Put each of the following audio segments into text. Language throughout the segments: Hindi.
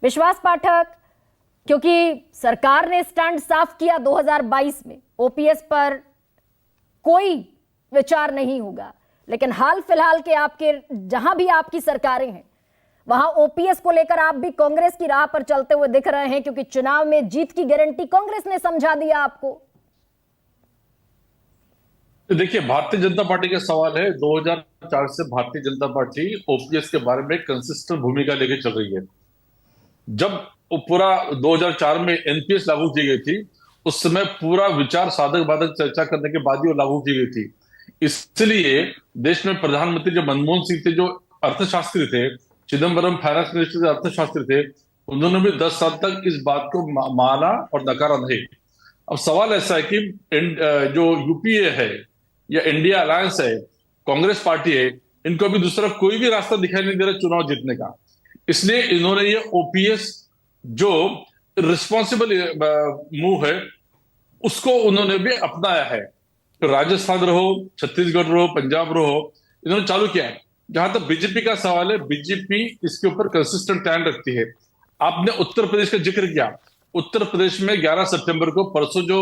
विश्वास पाठक, क्योंकि सरकार ने स्टैंड साफ किया 2022 में ओपीएस पर कोई विचार नहीं होगा, लेकिन हाल फिलहाल के आपके जहां भी आपकी सरकारें हैं वहां ओपीएस को लेकर आप भी कांग्रेस की राह पर चलते हुए दिख रहे हैं, क्योंकि चुनाव में जीत की गारंटी कांग्रेस ने समझा दिया आपको। देखिए, भारतीय जनता पार्टी का सवाल है। 2004 से भारतीय जनता पार्टी ओपीएस के बारे में कंसिस्टेंट भूमिका लेके चल रही है। जब वो पूरा 2004 में एनपीएस लागू की गई थी, उस समय पूरा विचार साधक बाधक चर्चा करने के बाद ही वो लागू की गई थी। इसलिए देश में प्रधानमंत्री जो मनमोहन सिंह थे, जो अर्थशास्त्री थे, चिदम्बरम फाइनेंस मिनिस्टर अर्थशास्त्री थे, उन्होंने भी 10 साल तक इस बात को माना और नकारा नहीं। अब सवाल ऐसा है कि जो यूपीए है या इंडिया अलायंस है, कांग्रेस पार्टी है, इनको अभी दूसरा कोई भी रास्ता दिखाई नहीं दे रहा चुनाव जीतने का। इसलिए इन्होंने ये ओपीएस जो रिस्पॉन्सिबल मूव है, उसको उन्होंने भी अपनाया है। तो राजस्थान रहो, छत्तीसगढ़ रहो, पंजाब रहो, इन्होंने चालू किया है। जहां तक बीजेपी का सवाल है, बीजेपी इसके ऊपर कंसिस्टेंट स्टैंड रखती है। आपने उत्तर प्रदेश का जिक्र किया। उत्तर प्रदेश में 11 सितंबर को परसों जो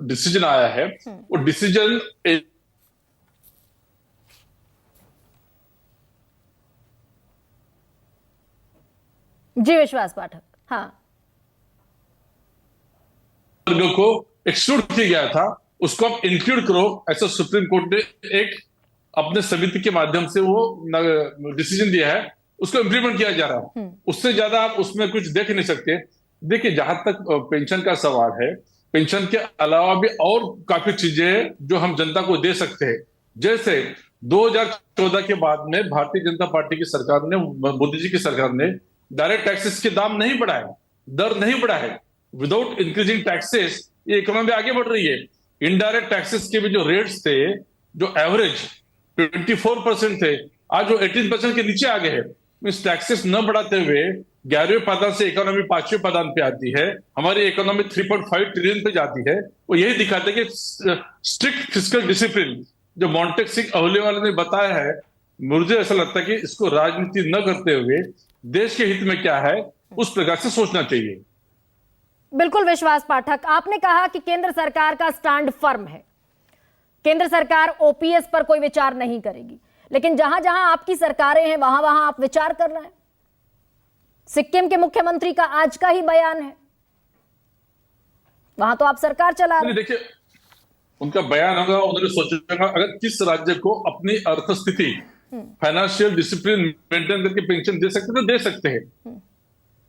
डिसीजन आया है, वो डिसीजन जी विश्वास पाठक, हाँ, वर्ग को एक्सक्लूड किया गया था, उसको आप इंक्लूड करो, ऐसा सुप्रीम कोर्ट ने एक अपने समिति के माध्यम से वो डिसीजन दिया है। उसको इंप्लीमेंट किया जा रहा है। उससे ज्यादा आप उसमें कुछ देख नहीं सकते। देखिए, जहां तक पेंशन का सवाल है, पेंशन के अलावा भी और काफी चीजें हैं जो हम जनता को दे सकते हैं। जैसे 2014 के बाद में भारतीय जनता पार्टी की सरकार ने, मोदी जी की सरकार ने डायरेक्ट टैक्सेस के दाम नहीं बढ़ाए, दर नहीं बढ़ाए। विदाउट इंक्रीजिंग टैक्सेस ये इकोनॉमी आगे बढ़ रही है। इनडायरेक्ट टैक्सेस के भी जो रेट्स थे, जो एवरेज 24% थे, आज वो 18% के नीचे आ गए हैं। मीन्स टैक्सेस न बढ़ाते हुए 11वें पायदान से इकोनॉमी 5वें पायदान पे आती है। हमारी इकोनॉमी 3.5 ट्रिलियन पे जाती है। वो यही दिखाते हैं कि स्ट्रिक्ट फिस्कल डिसिप्लिन जो मॉन्टेक सिंह अहलूवालिया ने बताया है, मुझे ऐसा लगता है कि इसको राजनीति न करते हुए देश के हित में क्या है उस प्रकार से सोचना चाहिए। बिल्कुल विश्वास पाठक, आपने कहा कि केंद्र सरकार का स्टैंड फर्म है, केंद्र सरकार ओपीएस पर कोई विचार नहीं करेगी, लेकिन जहां जहां आपकी सरकारें हैं वहां वहां आप विचार कर रहे हैं। सिक्किम के मुख्यमंत्री का आज का ही बयान है, वहां तो आप सरकार चला रहे हैं। देखिए, उनका बयान होगा, उन्होंने सोचा अगर किस राज्य को अपनी अर्थस्थिति, फाइनेंशियल डिसिप्लिन मेंटेन करके पेंशन दे सकते तो दे सकते हैं।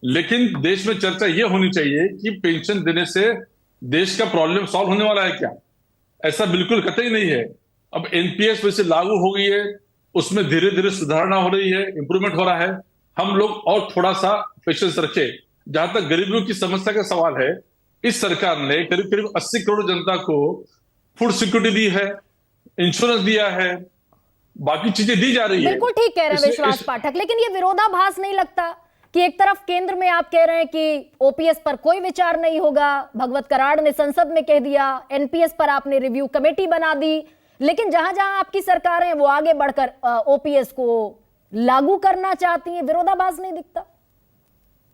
लेकिन देश में चर्चा यह होनी चाहिए कि पेंशन देने से देश का प्रॉब्लम सॉल्व होने वाला है क्या? ऐसा बिल्कुल कतई नहीं है। अब एनपीएस वैसे लागू हो गई है, उसमें धीरे धीरे सुधारना हो रही है, इंप्रूवमेंट हो रहा है। हम लोग और थोड़ा सा पेशेंस रखें। जहां तक गरीबों की समस्या का सवाल है, इस सरकार ने करीब करीब 80 करोड़ जनता को फूड सिक्योरिटी दी है, इंश्योरेंस दिया है, बाकी चीजें दी जा रही है। बिल्कुल ठीक कह रहे हैं विश्वास पाठक, लेकिन ये विरोधाभास नहीं लगता कि एक तरफ केंद्र में आप कह रहे हैं कि ओपीएस पर कोई विचार नहीं होगा, भगवत कराड़ ने संसद में कह दिया, एनपीएस पर आपने रिव्यू कमेटी बना दी, लेकिन जहां जहां आपकी सरकारें वो आगे बढ़कर ओपीएस को लागू करना चाहती हैं, विरोधाभास नहीं दिखता?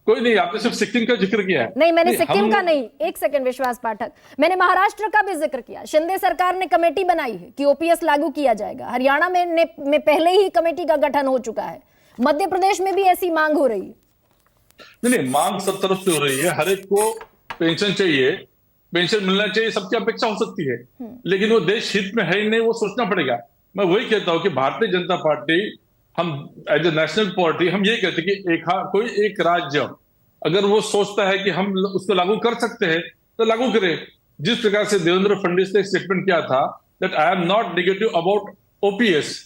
कोई नहीं, आपने सिर्फ सिक्किम का जिक्र किया है। नहीं, मैंने सिक्किम का नहीं, एक सेकंड विश्वास पाठक, मैंने महाराष्ट्र का भी जिक्र किया। शिंदे सरकार ने कमेटी बनाई है कि ओपीएस लागू किया जाएगा। हरियाणा में पहले ही कमेटी का गठन हो चुका है। मध्य प्रदेश में भी ऐसी मांग हो रही है। नहीं, मांग सब तरफ से हो रही है। हर एक को पेंशन चाहिए, पेंशन मिलना चाहिए, सबकी अपेक्षा हो सकती है, लेकिन वो देश हित में है ही नहीं, वो सोचना पड़ेगा। मैं वही कहता हूं कि भारतीय जनता पार्टी, हम एज ए नेशनल पार्टी, हम ये कहते हैं कि कोई एक राज्य अगर वो सोचता है कि हम उसको लागू कर सकते हैं तो लागू करें। जिस प्रकार से देवेंद्र फडणवीस ने स्टेटमेंट किया था that I am not negative about OPS,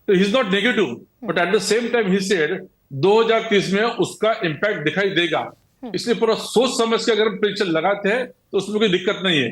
तो he is not negative, but at the same time he said 2030 में उसका इंपैक्ट दिखाई देगा। इसलिए पूरा सोच समझ के अगर हम पेंशन लगाते हैं तो उसमें कोई दिक्कत नहीं है।